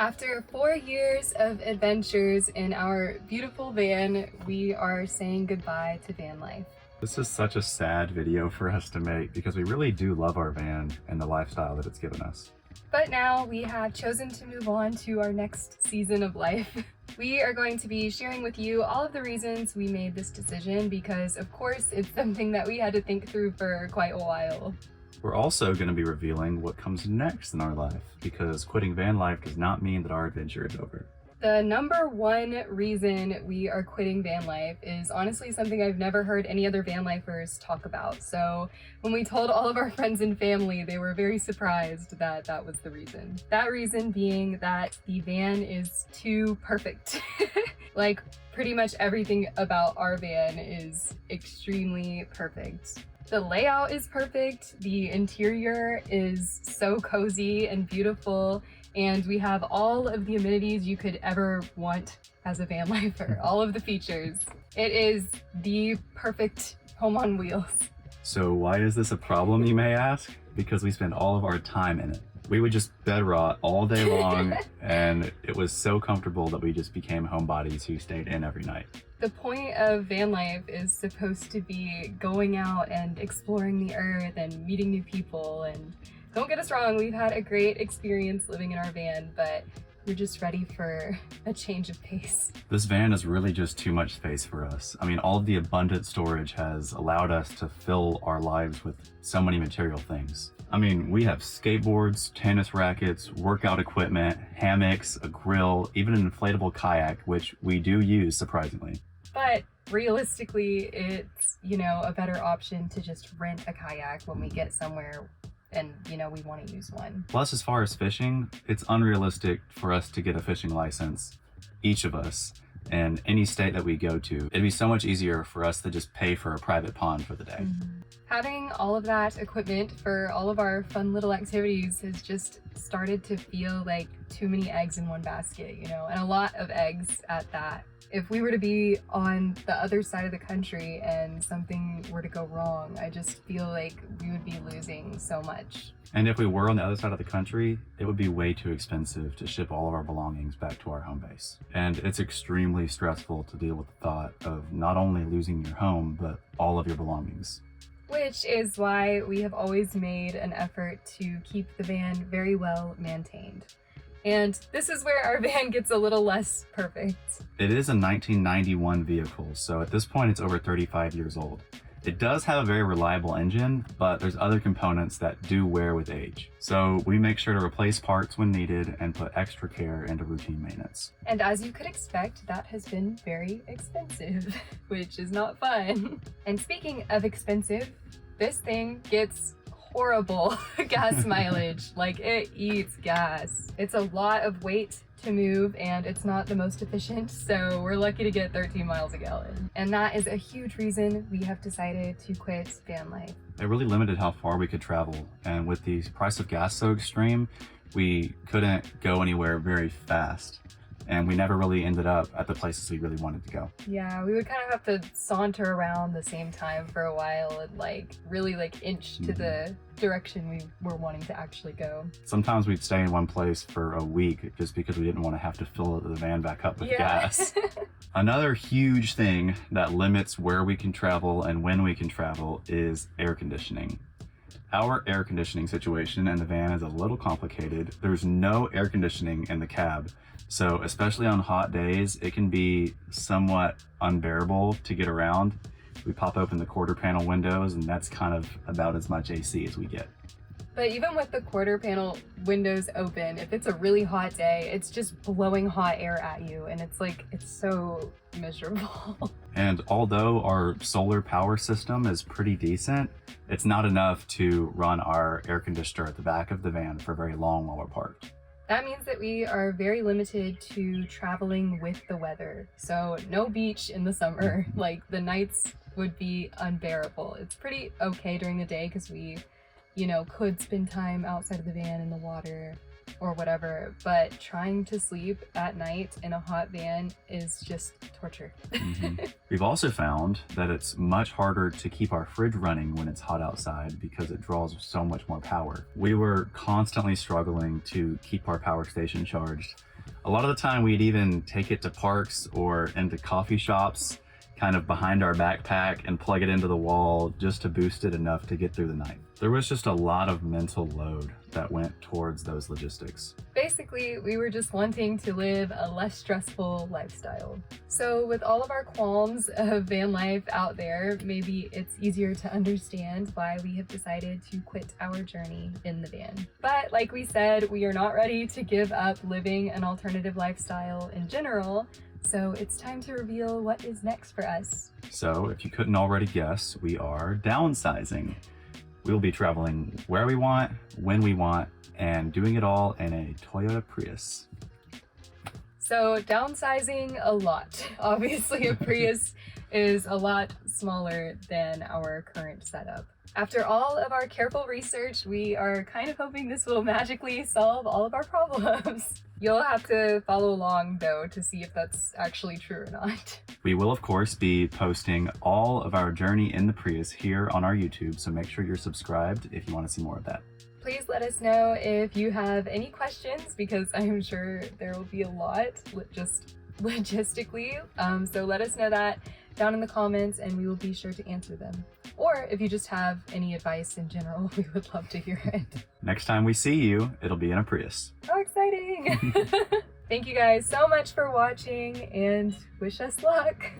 After 4 years of adventures in our beautiful van, we are saying goodbye to van life. This is such a sad video for us to make because we really do love our van and the lifestyle that it's given us. But now we have chosen to move on to our next season of life. We are going to be sharing with you all of the reasons we made this decision because, of course, it's something that we had to think through for quite a while. We're also going to be revealing what comes next in our life because quitting van life does not mean that our adventure is over. The number one reason we are quitting van life is honestly something I've never heard any other van lifers talk about. So when we told all of our friends and family, they were very surprised that that was the reason. That reason being that the van is too perfect. Like pretty much everything about our van is extremely perfect. The layout is perfect, the interior is so cozy and beautiful, and we have all of the amenities you could ever want as a van lifer, all of the features. It is the perfect home on wheels. So why is this a problem, you may ask? Because we spend all of our time in it. We would just bed rot all day long, and it was so comfortable that we just became homebodies who stayed in every night. The point of van life is supposed to be going out and exploring the earth and meeting new people, and don't get us wrong, we've had a great experience living in our van, but we're just ready for a change of pace. This van is really just too much space for us. I mean, all of the abundant storage has allowed us to fill our lives with so many material things. I mean, we have skateboards, tennis rackets, workout equipment, hammocks, a grill, even an inflatable kayak, which we do use surprisingly. But realistically, it's, a better option to just rent a kayak when we get somewhere and, we want to use one. Plus, as far as fishing, it's unrealistic for us to get a fishing license, each of us, in any state that we go to. It'd be so much easier for us to just pay for a private pond for the day. Having all of that equipment for all of our fun little activities has just started to feel like too many eggs in one basket, and a lot of eggs at that. If we were to be on the other side of the country and something were to go wrong, I just feel like we would be losing so much. And if we were on the other side of the country, it would be way too expensive to ship all of our belongings back to our home base. And it's extremely stressful to deal with the thought of not only losing your home, but all of your belongings. Which is why we have always made an effort to keep the van very well maintained. And this is where our van gets a little less perfect. It is a 1991 vehicle, so at this point it's over 35 years old. It does have a very reliable engine, but there's other components that do wear with age. So we make sure to replace parts when needed and put extra care into routine maintenance. And as you could expect, that has been very expensive, which is not fun. And speaking of expensive, this thing gets horrible gas mileage. Like, it eats gas. It's a lot of weight to move and it's not the most efficient, so we're lucky to get 13 miles a gallon. And that is a huge reason we have decided to quit van life. It really limited how far we could travel, and with the price of gas so extreme, we couldn't go anywhere very fast. And we never really ended up at the places we really wanted to go. Yeah, we would kind of have to saunter around the same time for a while and really inch to the direction we were wanting to actually go. Sometimes we'd stay in one place for a week just because we didn't want to have to fill the van back up with gas. Another huge thing that limits where we can travel and when we can travel is air conditioning. Our air conditioning situation in the van is a little complicated. There's no air conditioning in the cab. So especially on hot days, it can be somewhat unbearable to get around. We pop open the quarter panel windows and that's kind of about as much AC as we get. But even with the quarter panel windows open, if it's a really hot day, it's just blowing hot air at you and it's so miserable. And although our solar power system is pretty decent, it's not enough to run our air conditioner at the back of the van for very long while we're parked. That means that we are very limited to traveling with the weather. So no beach in the summer, the nights would be unbearable. It's pretty okay during the day because we, could spend time outside of the van in the water or whatever, but trying to sleep at night in a hot van is just torture. We've also found that it's much harder to keep our fridge running when it's hot outside because it draws so much more power. We were constantly struggling to keep our power station charged, A lot of the time we'd even take it to parks or into coffee shops, kind of behind our backpack, and plug it into the wall just to boost it enough to get through the night. There was just a lot of mental load that went towards those logistics. Basically, we were just wanting to live a less stressful lifestyle. So with all of our qualms of van life out there, maybe it's easier to understand why we have decided to quit our journey in the van. But like we said, we are not ready to give up living an alternative lifestyle in general. So it's time to reveal what is next for us. So if you couldn't already guess, we are downsizing. We'll be traveling where we want, when we want, and doing it all in a Toyota Prius. So downsizing a lot. Obviously a Prius is a lot smaller than our current setup. After all of our careful research, we are kind of hoping this will magically solve all of our problems. You'll have to follow along though to see if that's actually true or not. We will of course be posting all of our journey in the Prius here on our YouTube, so make sure you're subscribed if you want to see more of that. Please let us know if you have any questions, because I'm sure there will be a lot just logistically. So let us know that down in the comments and we will be sure to answer them. Or if you just have any advice in general, we would love to hear it. Next time we see you, it'll be in a Prius. How exciting! Thank you guys so much for watching and wish us luck!